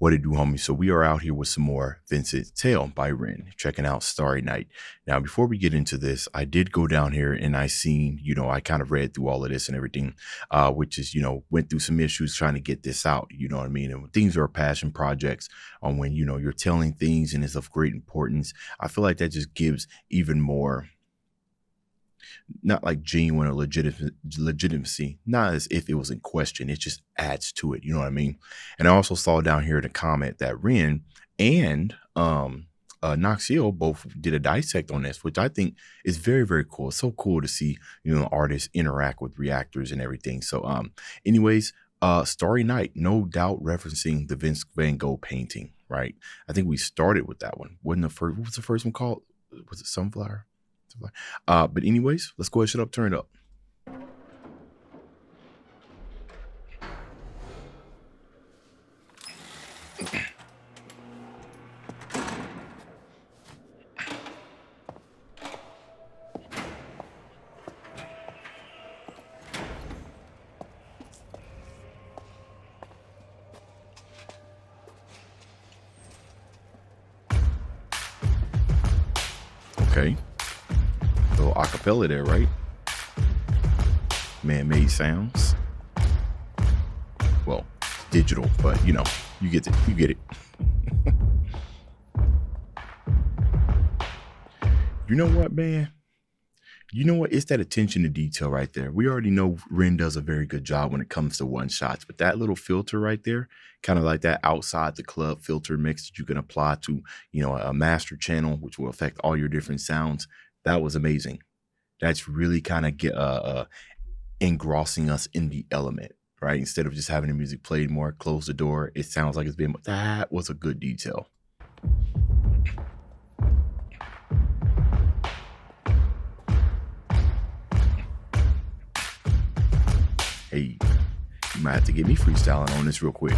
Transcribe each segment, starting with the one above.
What it do, homie? So we are out here with some more Vincent Tale by Ren, checking out Starry Night. Now, before we get into this, I did go down here and I seen, I kind of read through all of this and everything, which is, went through some issues trying to get this out, you know what I mean? And when things are passion projects on when, you're telling things and it's of great importance, I feel like that just gives even more, not like genuine or legitimacy, not as if it was in question. It just adds to it. You know what I mean? And I also saw down here in the comment that Ren and Noxiel both did a dissect on this, which I think is very, very cool. It's so cool to see, artists interact with reactors and everything. So anyways, Starry Night, no doubt referencing the Vince Van Gogh painting, right? I think we started with that one. What was the first one called? Was it Sunflower? But anyways, let's go ahead and shut up, turn it up. Okay. Little acapella there, right? Man-made sounds. Well, digital, but you get it. You get it. You know what, man? You know what? It's that attention to detail right there. We already know Ren does a very good job when it comes to one shots, but that little filter right there, kind of like that outside the club filter mix that you can apply to, a master channel, which will affect all your different sounds. That was amazing. That's really kind of engrossing us in the element, right? Instead of just having the music played more, close the door. It sounds like it's been, that was a good detail. Hey, you might have to get me freestyling on this real quick.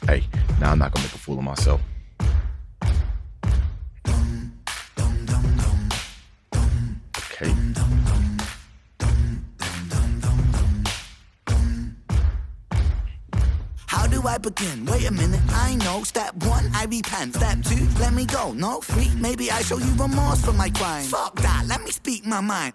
Hey, now I'm not gonna make a fool of myself. Okay. How do I begin? Wait a minute, I know. Step 1, I repent. Step 2, let me go. No, 3, maybe I show you remorse for my crime. Fuck that, let me speak my mind.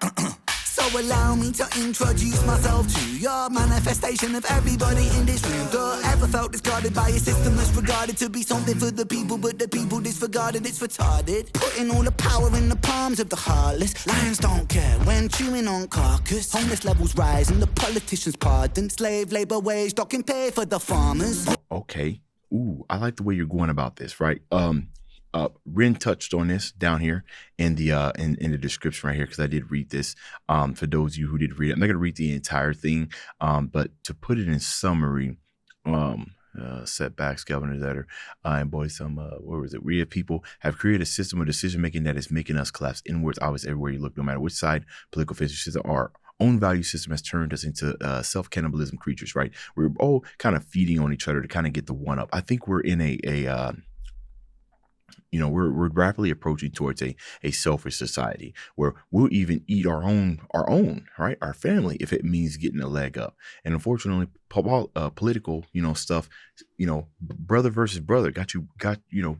So allow me to introduce myself to your manifestation of everybody in this room. Ever felt discarded by a system that's regarded to be something for the people, but the people disregarded, it's retarded. Putting all the power in the palms of the heartless. Lions don't care when chewing on carcass. Homeless levels rise and the politicians pardon. Slave labor wage docking pay for the farmers. Okay. Ooh, I like the way you're going about this, right? Ren touched on this down here in the in the description right here, because I did read this. For those of you who did read it, I'm not gonna read the entire thing, but to put it in summary, setbacks, governors that are employ some where was it? We have people have created a system of decision making that is making us collapse inwards, always everywhere you look, no matter which side political fissures our own value system has turned us into self-cannibalism creatures, right? We're all kind of feeding on each other to kind of get the one up. I think we're in we're rapidly approaching towards a selfish society where we'll even eat our own, right? Our family, if it means getting a leg up. And unfortunately, political, stuff, brother versus brother got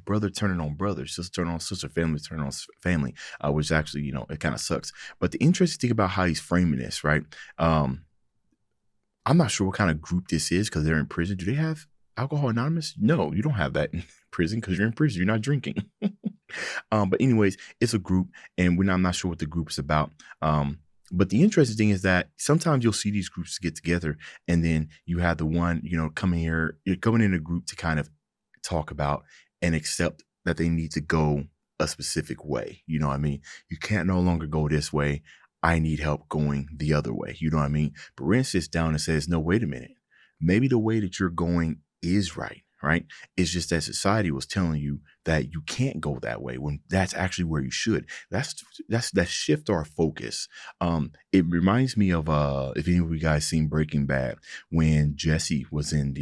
brother turning on brother, sister turning on sister, family turning on family, which actually, it kind of sucks. But the interesting thing about how he's framing this, right? I'm not sure what kind of group this is because they're in prison. Do they have Alcohol Anonymous? No, you don't have that in prison because you're in prison. You're not drinking. But anyways, it's a group, and I'm not sure what the group is about. But the interesting thing is that sometimes you'll see these groups get together, and then you have the one, coming here, you're coming in a group to kind of talk about and accept that they need to go a specific way. You know what I mean? You can't no longer go this way. I need help going the other way. You know what I mean? But Ren sits down and says, no, wait a minute. Maybe the way that you're going is right? It's just that society was telling you that you can't go that way when that's actually where you should. That shift our focus. It reminds me of if any of you guys seen Breaking Bad, when Jesse was in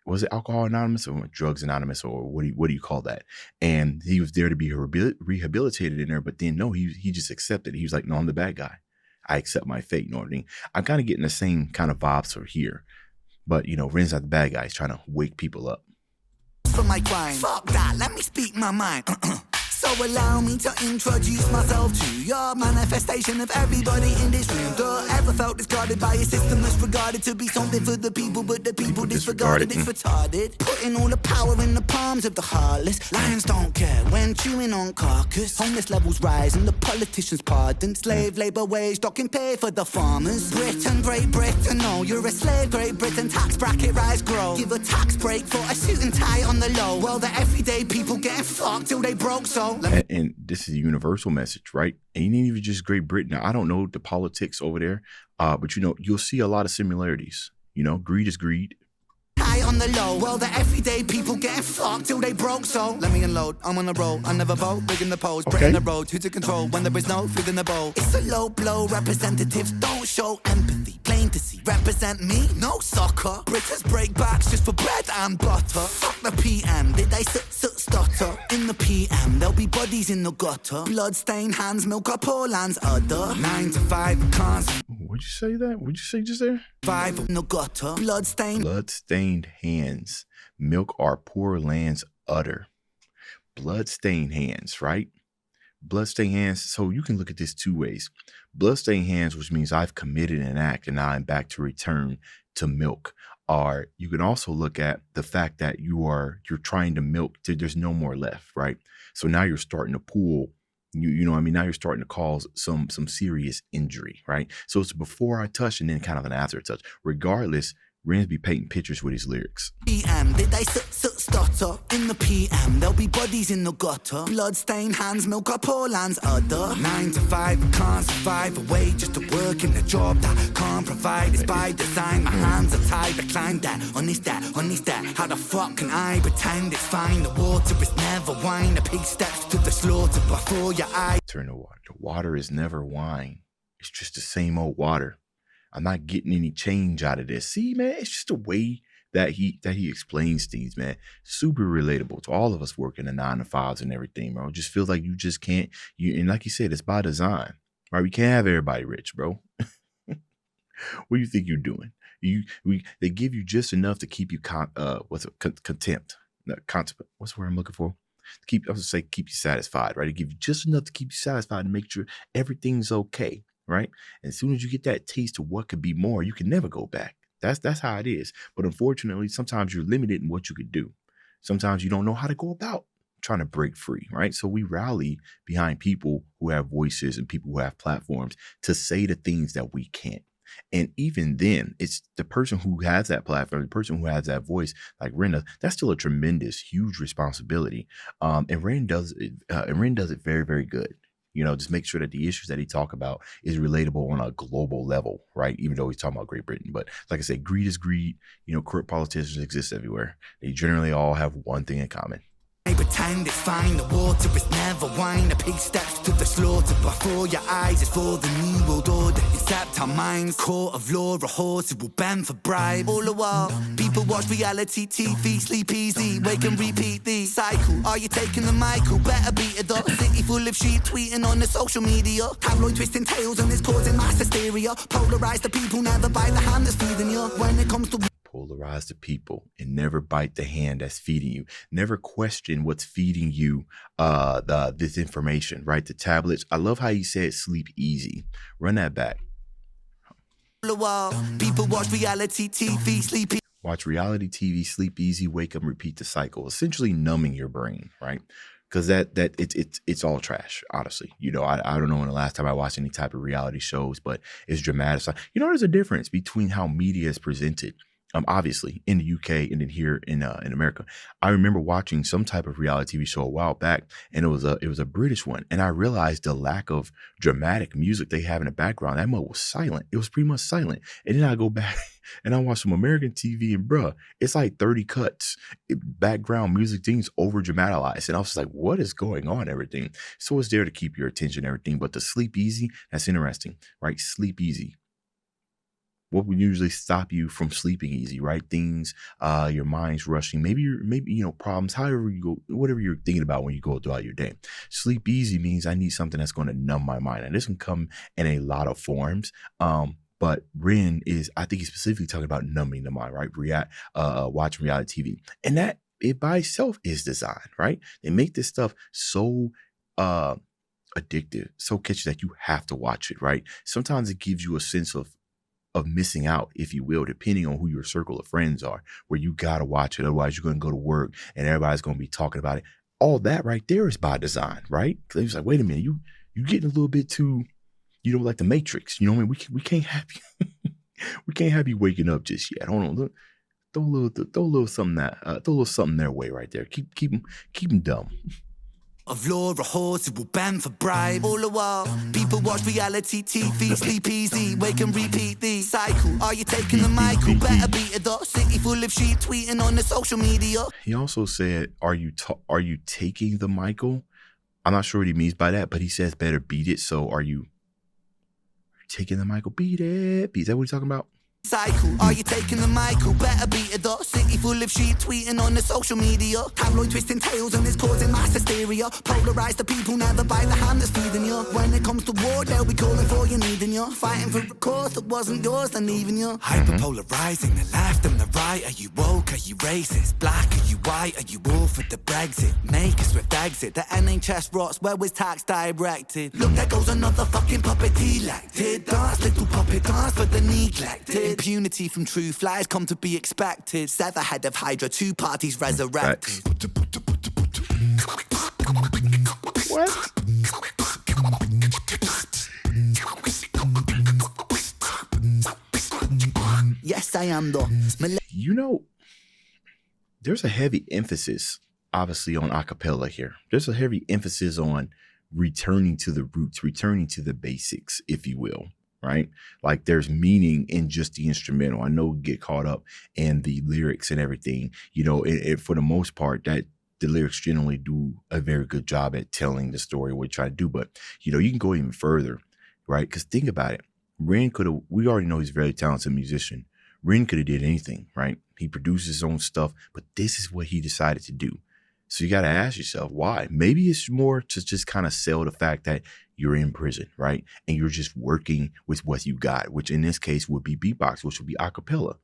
was it Alcohol Anonymous or Drugs Anonymous, or what do you call that? And he was there to be rehabilitated in there, but then no, he just accepted it. He was like, no, I'm the bad guy. I accept my fate. You know what I mean? I'm kind of getting the same kind of vibes for here. But, Ren's not the bad guy. He's trying to wake people up. For my crime. Fuck that, let me speak my mind. So allow me to introduce myself to your manifestation of everybody in this room. Duh, ever felt discarded by a system that's regarded to be something for the people, but the people disregarded? It's retarded. Putting all the power in the palms of the heartless. Lions don't care when chewing on carcass. Homeless levels rise and the politicians pardon. Slave labour wage docking pay for the farmers. Britain, Great Britain, no, you're a slave. Great Britain tax bracket rise grow. Give a tax break for a suit and tie on the low. Well, the everyday people getting fucked till they broke, so and this is a universal message, right? And you ain't even just Great Britain. Now, I don't know the politics over there, but you'll see a lot of similarities. Greed is greed. High on the low, well, the everyday people getting fucked till they broke, so let me unload, I'm on the roll, I never vote, big in the pose, break in the road, who to control when there is no food in the bowl. It's a low blow, representatives don't show empathy, plain to see, represent me, no soccer. Britons break backs just for bread and butter. Fuck the PM, did they stutter? In the PM, there'll be bodies in the gutter. Blood-stained hands, milk up poor land's udder. 9 to 5, can't. What'd you say that? What'd you say just there? 5 in the gutter. Blood-stained hands, milk our poor land's udder. Blood-stained hands, right? Blood-stained hands. So you can look at this two ways. Blood-stained hands, which means I've committed an act and now I'm back to return to milk. Or you can also look at the fact that you're trying to milk till there's no more left, right? So now you're starting to pull. You know what I mean? Now you're starting to cause some serious injury, right? So it's before I touch and then kind of an after touch. Regardless, Ren's be painting pictures with his lyrics. PM, did they stutter? In the PM, there'll be bodies in the gutter. Blood-stained hands, milk up poor land's udder. 9 to 5, can't survive away just to work in a job that can't provide. It's by design, my hands are tied. I climb that, on this that. How the fuck can I pretend it's fine? The water is never wine. A pig steps to the slaughter before your eyes. Turn the water. The water is never wine. It's just the same old water. I'm not getting any change out of this. See, man, it's just the way that he explains things, man. Super relatable to all of us working the 9 to 5s and everything, bro. It just feels like you just can't. And like you said, it's by design, right? We can't have everybody rich, bro. What do you think you're doing? They give you just enough to keep you contempt. What's the word I'm looking for? I was gonna say keep you satisfied, right? They give you just enough to keep you satisfied and make sure everything's okay. Right. And as soon as you get that taste of what could be more, you can never go back. That's how it is. But unfortunately, sometimes you're limited in what you could do. Sometimes you don't know how to go about trying to break free. Right. So we rally behind people who have voices and people who have platforms to say the things that we can't. And even then, it's the person who has that platform, the person who has that voice, like Ren, that's still a tremendous, huge responsibility. And Ren does it very, very good. Just make sure that the issues that he talk about is relatable on a global level, right? Even though he's talking about Great Britain. But like I said, greed is greed. Corrupt politicians exist everywhere. They generally all have one thing in common. They pretend it's fine, the water is never wine. A pig steps to the slaughter before your eyes. It's for the new world order, except our minds. Court of law, a horse who will bend for bribe. All the while, people watch reality TV, sleep easy, wake and repeat the cycle. Are you taking the Michael? Better beat it up. City full of sheep tweeting on the social media. Tabloid twisting tails and it's causing mass hysteria. Polarize the people, never bite the hand that's feeding you. When it comes to polarize the people and never bite the hand that's feeding you. Never question what's feeding you this information, right? The tablets. I love how you said sleep easy. Run that back. People watch reality TV, sleep easy. Watch reality TV, sleep easy, wake up, repeat the cycle. Essentially numbing your brain, right? Because it's all trash, honestly. I don't know when the last time I watched any type of reality shows, but it's dramatic. There's a difference between how media is presented. Obviously in the UK and then here in America. I remember watching some type of reality TV show a while back, and it was a British one. And I realized the lack of dramatic music they have in the background. That mode was silent. It was pretty much silent. And then I go back and I watch some American TV, and bruh, it's like 30 cuts, background music, things over dramatized. And I was just like, what is going on? Everything. So it's there to keep your attention, everything. But to sleep easy, that's interesting, right? Sleep easy. What would usually stop you from sleeping easy, right? Things, your mind's rushing, maybe problems, however you go, whatever you're thinking about when you go throughout your day. Sleep easy means I need something that's going to numb my mind. And this can come in a lot of forms. But Ren I think he's specifically talking about numbing the mind, right? Watching reality TV. And that it by itself is design, right? They make this stuff so uh addictive, so catchy that you have to watch it, right? Sometimes it gives you a sense of missing out, if you will, depending on who your circle of friends are, where you gotta watch it. Otherwise, you're gonna go to work and everybody's gonna be talking about it. All that right there is by design, right? Because it's like, wait a minute, you getting a little bit too, like the Matrix. You know what I mean? We can't have you, we can't have you waking up just yet. Hold on, look, throw a little something throw a little something their way right there. Keep them dumb. Of law, a horse who will bend for bribe. All the while, people watch reality TV, sleep easy, wake and repeat the cycle. Are you taking the Michael? Better beat it though. City full of sheep tweeting on the social media. He also said, "Are you taking the Michael?" I'm not sure what he means by that, but he says, "Better beat it." So, are you taking the Michael? Beat it. Is that what he's talking about? Cycle. Are you taking the Michael? Better beat it though. City full of sheep tweeting on the social media. Tabloid twisting tails and it's causing mass hysteria. Polarise the people, never by the hand that's feeding you. When it comes to war, they'll be calling for you, needing you. Fighting for a cause that wasn't yours, then leaving you. Hyperpolarizing the left and the right. Are you woke? Are you racist? Black? Are you white? Are you all for the Brexit? Make a swift exit. The NHS rots. Where was tax directed? Look, there goes another fucking puppet elected. Dance, little puppet dance for the neglected. Impunity from true flies come to be expected. Sever head of Hydra, two parties resurrected. What? Yes, I am though. There's a heavy emphasis, obviously, on acapella here. There's a heavy emphasis on returning to the roots, returning to the basics, if you will. Right? Like there's meaning in just the instrumental. I know we get caught up in the lyrics and everything, for the most part, that the lyrics generally do a very good job at telling the story what we try to do. But, you can go even further, right? Because think about it. We already know he's a very talented musician. Ren could have did anything, right? He produces his own stuff, but this is what he decided to do. So you got to ask yourself why. Maybe it's more to just kind of sell the fact that you're in prison, right? And you're just working with what you got, which in this case would be beatbox, which would be a cappella.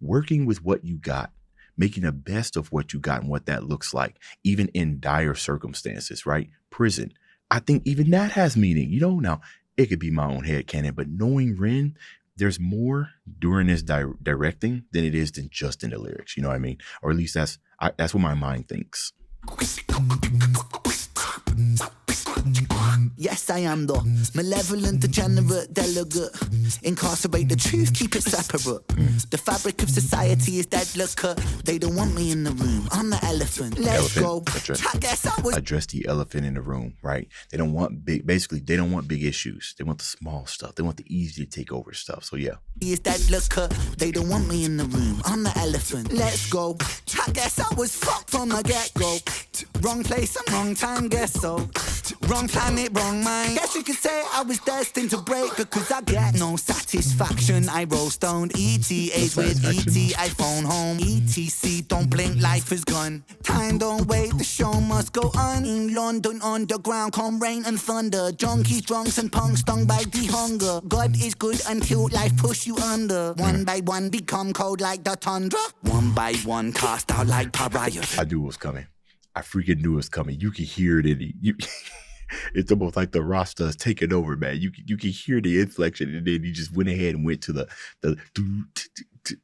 Working with what you got, making the best of what you got and what that looks like, even in dire circumstances, right? Prison. I think even that has meaning. Now it could be my own headcanon, but knowing Ren, there's more during this directing than it is than just in the lyrics. You know what I mean? Or at least that's what my mind thinks. Yes, I am though. Malevolent, degenerate, delegate. Incarcerate the truth, keep it separate. The fabric of society is dead liquor. They don't want me in the room. I'm the elephant. Let's go. Address the elephant in the room, right? They don't want big issues. They want the small stuff. They want the easy to take over stuff. So yeah. Is dead liquor. They don't want me in the room. I'm the elephant. Let's go. I guess I was fucked from the get-go. Wrong place and wrong time, guess so. Wrong planet, wrong mind. Guess you could say I was destined to break because I get no satisfaction. I roll stoned. ETA's with ET. I phone home. ETC, don't blink, life is gone. Time don't wait, the show must go on. In London underground, come rain and thunder. Junkies, drunks and punks stung by the hunger. God is good until life push you under. One by one become cold like the tundra. One by one cast out like pariahs. I knew it was coming. I freaking knew it was coming. You can hear it it's almost like the Rasta is taking over, man. You can hear the inflection, and then he just went ahead and went to the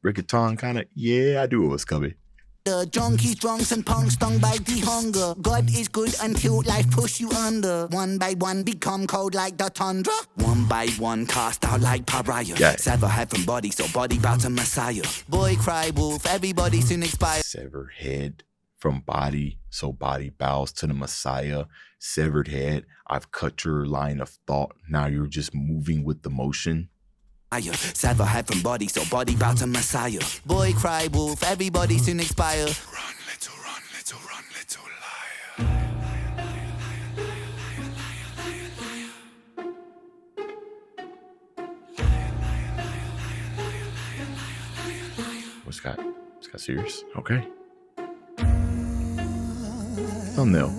reggaeton kind of. Yeah, I knew it was coming. The junkies, drunks and punks stung by the hunger. God is good until life push you under. One by one become cold like the tundra. One by one cast out like pariah. Yeah. Sever head from body, so body bow to Messiah. Boy cry wolf, everybody soon expire. Sever head from body, so body bows to the Messiah. Severed head, I've cut your line of thought. Now you're just moving with the motion. Sever head from body, so body bow to Messiah. Boy cry wolf, everybody soon expire. Run, little liar. What's got serious? Okay. Thumbnail.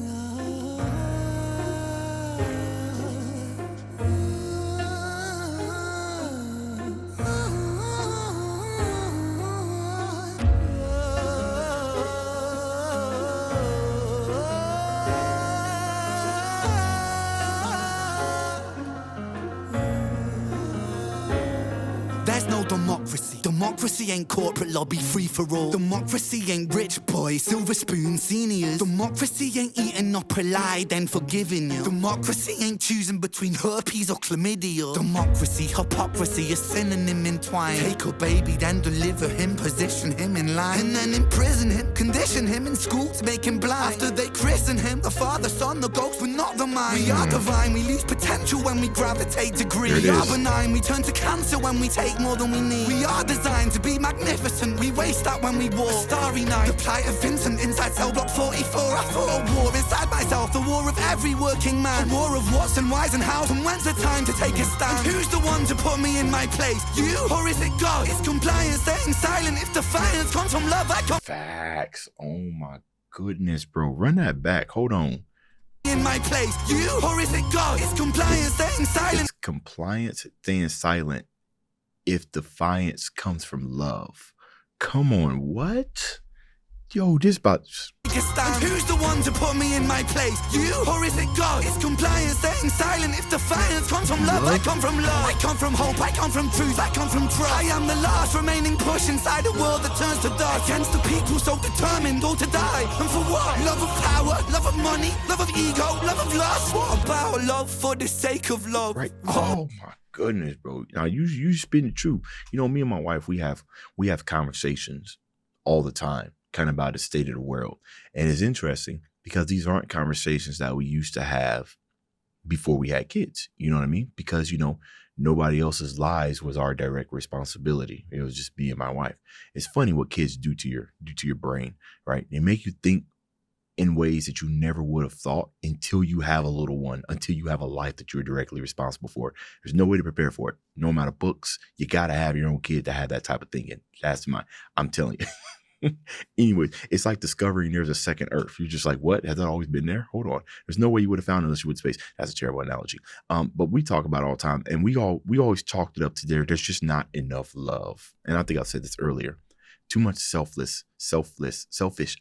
Democracy ain't corporate lobby free for all. Democracy ain't rich boys, silver spoon seniors. Democracy ain't eating up a lie, then forgiving you. Democracy ain't choosing between herpes or chlamydia. Democracy, hypocrisy, a synonym entwined. Take a baby, then deliver him, position him in line, and then imprison him, condition him in school to make him blind. After they christen him, the Father, Son, the ghost, but not the mind. We are divine, we lose potential when we gravitate degree. We are benign, we turn to cancer when we take more than we need. We are designed to be magnificent, we waste that when we walk. A starry night, the plight of Vincent inside cell block 44. I fought a war inside myself, the war of every working man. A war of what's and why's and how's, and when's the time to take a stand? And who's the one to put me in my place? You, or is it God? It's compliance, staying silent. If defiance comes from love, I come. Facts. Oh my goodness, bro. Run that back. Hold on. In my place, you, or is it God? It's compliance, staying silent. It's compliance, staying silent. If defiance comes from love. Come on, what? Yo, this about... And who's the one to put me in my place? You, or is it God? It's compliance, staying silent. If defiance comes from love, I come from love. I come from hope, I come from truth, I come from trust. I am the last remaining push inside a world that turns to dust. Against the people so determined all to die. And for what? Love of power, love of money, love of ego, love of lust. What about love for the sake of love? Right. Oh my goodness, bro. Now you spin the truth. You know, me and my wife, we have conversations all the time, kind of about the state of the world. And it's interesting because these aren't conversations that we used to have before we had kids. You know what I mean? Because, you know, nobody else's lives was our direct responsibility. It was just me and my wife. It's funny what kids do to your brain, right? They make you think in ways that you never would have thought until you have a little one, until you have a life that you're directly responsible for. There's no way to prepare for it. No amount of books. You got to have your own kid to have that type of thinking. I'm telling you. Anyways, it's like discovering there's a second Earth. You're just like, what? Has that always been there? Hold on. There's no way you would have found it unless you went to space. That's a terrible analogy. But we talk about it all the time, and we always chalked it up to there's just not enough love. And I think I said this earlier. Too much selfish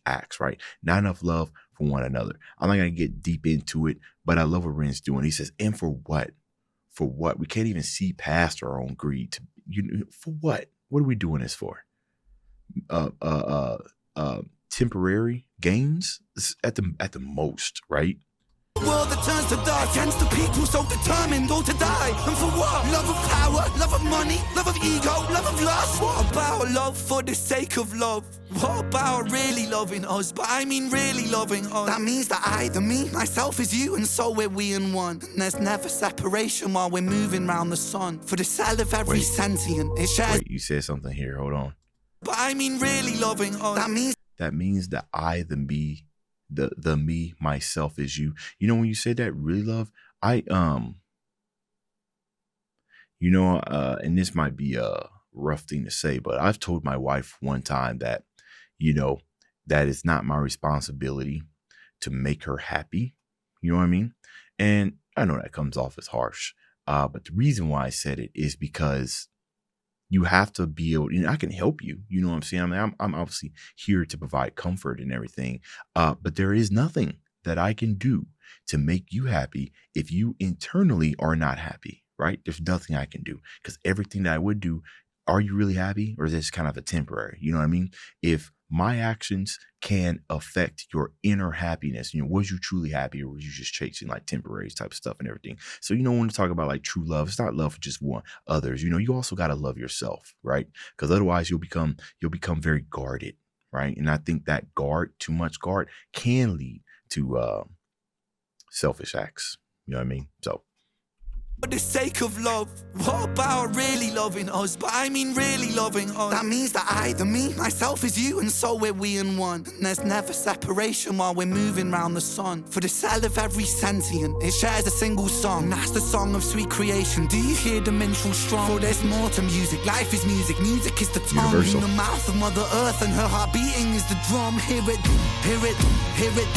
acts, right? Not enough love for one another. I'm not gonna get deep into it, but I love what Ren's doing. He says, and for what? For what? We can't even see past our own greed. For what? What are we doing this for? Temporary gains at the most, right? World that turns to dark against the people so determined all to die. And for what? Love of power, love of money, love of ego, love of lust. What about love for the sake of love? What about really loving us? But I mean really loving us. That means that I, the me, myself is you, and so we're we in one. And there's never separation while we're moving round the sun. For the cell of every sentient, it shares. Wait, you said something here. Hold on. But I mean really loving us. That means that I, the me, the me, myself is you. You know, when you say that, really love, and this might be a rough thing to say, but I've told my wife one time that, you know, that it's not my responsibility to make her happy. You know what I mean? And I know that comes off as harsh. But the reason why I said it is because you have to be able, I can help you. You know what I'm saying? I mean, I'm obviously here to provide comfort and everything. But there is nothing that I can do to make you happy if you internally are not happy, right? There's nothing I can do, because everything that I would do, are you really happy, or is this kind of a temporary? You know what I mean? If my actions can affect your inner happiness, was you truly happy, or was you just chasing like temporary type of stuff and everything? So, when we talk about like true love, it's not love for just one others. You also got to love yourself, right? Because otherwise you'll become very guarded, right? And I think that too much guard can lead to selfish acts. You know what I mean? So, for the sake of love, what about really loving us? But I mean really loving us. That means that I, the me, myself is you, and so we're we in one. And there's never separation while we're moving round the sun. For the cell of every sentient, it shares a single song. And that's the song of sweet creation. Do you hear the minstrel strong? For there's more to music. Life is music. Music is the tongue. Universal. In the mouth of Mother Earth, and her heart beating is the drum. Hear it, hear it, hear it.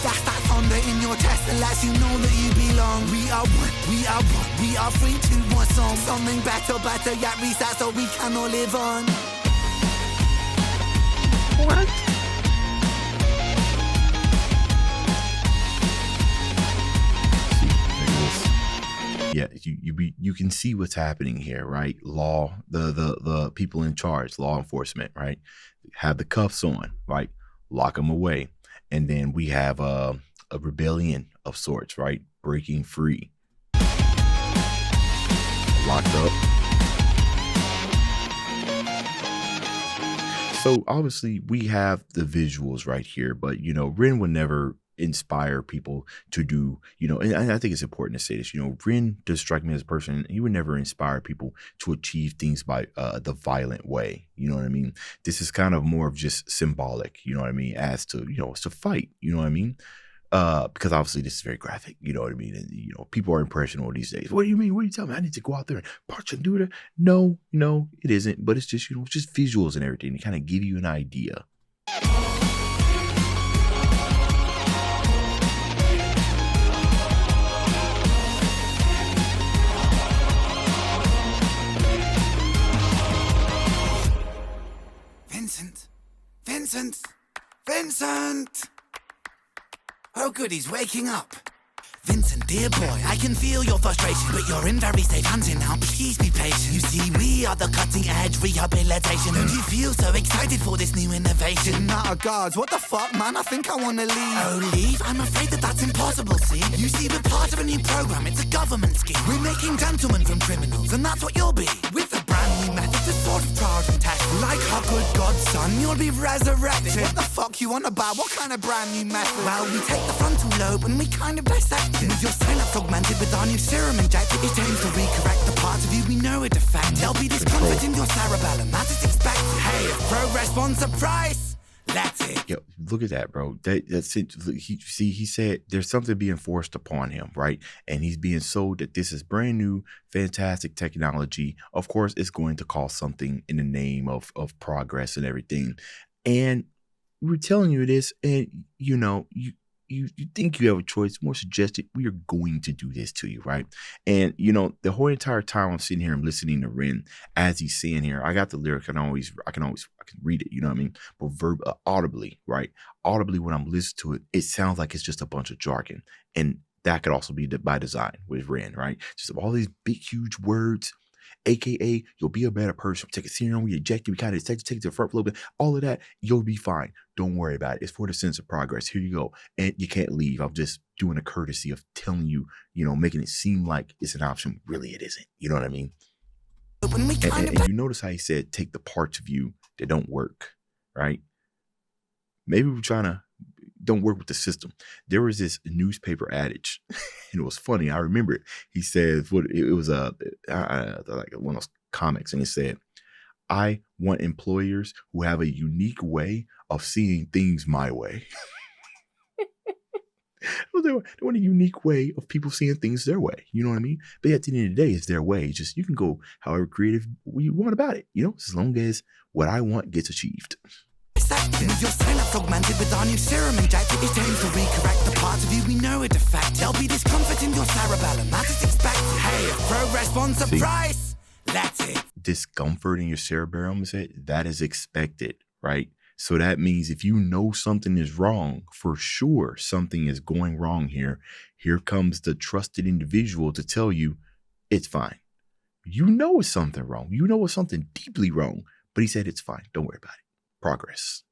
That's that thunder in your chest that lets you know that you belong. We are one, we are one, we are free to one song. Something better, yet reset so we can all live on. What? Yeah, you can see what's happening here, right? Law, the people in charge, law enforcement, right? Have the cuffs on, right? Lock them away. And then we have a rebellion of sorts, right? Breaking free, locked up. So obviously we have the visuals right here, but Ren would never inspire people to do, and I think it's important to say this, Ren does strike me as a person, he would never inspire people to achieve things by the violent way. You know what I mean? This is kind of more of just symbolic, you know what I mean, as to, it's to fight, you know what I mean? Because obviously this is very graphic, you know what I mean? And, people are impressionable these days. What do you mean? What are you telling me? I need to go out there and punch and do that? No, it isn't. But it's just, it's just visuals and everything to kind of give you an idea. Vincent! Oh good, he's waking up. Vincent, dear boy, I can feel your frustration, but you're in very safe hands here now. Please be patient. You see, we are the cutting edge rehabilitation. Don't you feel so excited for this new innovation? Nah, gods, what the fuck, man? I think I wanna leave. Oh, leave? I'm afraid that's impossible, see? You see, we're part of a new program. It's a government scheme. We're making gentlemen from criminals, and that's what you'll be. With a brand new method to sort of trials and tests. Like our good God's son, you'll be resurrected. What the fuck you on about? What kind of brand new method? Well, we take the frontal lobe and we kind of dissect it. With your synapse augmented with our new serum injected, it aims to recorrect the parts of you we know are defect. There'll be discomfort in your cerebellum, as is expected. Hey, if progress wants a price, let's it. Yo, look at that, bro. That's it. He said there's something being forced upon him, right? And he's being sold that this is brand new, fantastic technology. Of course, it's going to cost something in the name of progress and everything. And we're telling you this, and you think you have a choice, more suggested, we are going to do this to you, right? And, the whole entire time I'm sitting here, I'm listening to Ren as he's saying here, I got the lyric, I can read it, you know what I mean? But audibly, right? Audibly, when I'm listening to it, it sounds like it's just a bunch of jargon. And that could also be by design with Ren, right? Just all these big, huge words, AKA, you'll be a better person. Take a serum, we eject you, we kind of take it to the front a little bit, all of that, you'll be fine. Don't worry about it. It's for the sense of progress. Here you go. And you can't leave. I'm just doing a courtesy of telling you, making it seem like it's an option. Really, it isn't. You know what I mean? And you notice how he said, take the parts of you that don't work, right? Maybe we're trying to don't work with the system. There was this newspaper adage, and it was funny. I remember it. He said, it was like one of those comics, and it said, I want employers who have a unique way of seeing things my way. They want a unique way of people seeing things their way. You know what I mean? But at the end of the day, it's their way. It's just, you can go however creative you want about it, as long as what I want gets achieved. With your synapse augmented with our new serum injected, it aims to recorrect the parts of you we know are defect. There'll be discomfort in your cerebellum, as is expected. Hey, if progress wants a price, that's it. Discomfort in your cerebellum, that is expected, right? So that means if you know something is wrong, for sure something is going wrong here. Here comes the trusted individual to tell you it's fine. You know it's something wrong. You know it's something deeply wrong, but he said it's fine. Don't worry about it. Progress.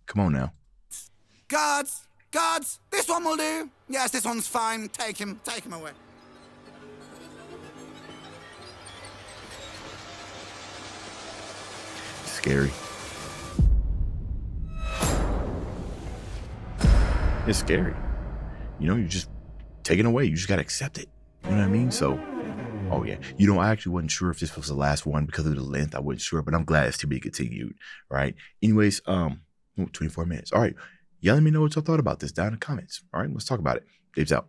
Come on now. Guards, this one will do. Yes, this one's fine. Take him away. Scary. It's scary. You're just taken away. You just got to accept it. You know what I mean? So, oh yeah. I actually wasn't sure if this was the last one because of the length. I wasn't sure, but I'm glad it's to be continued. Right. Anyways, 24 minutes. All right. Yeah, let me know what y'all thought about this down in the comments. All right, let's talk about it. Dave's out.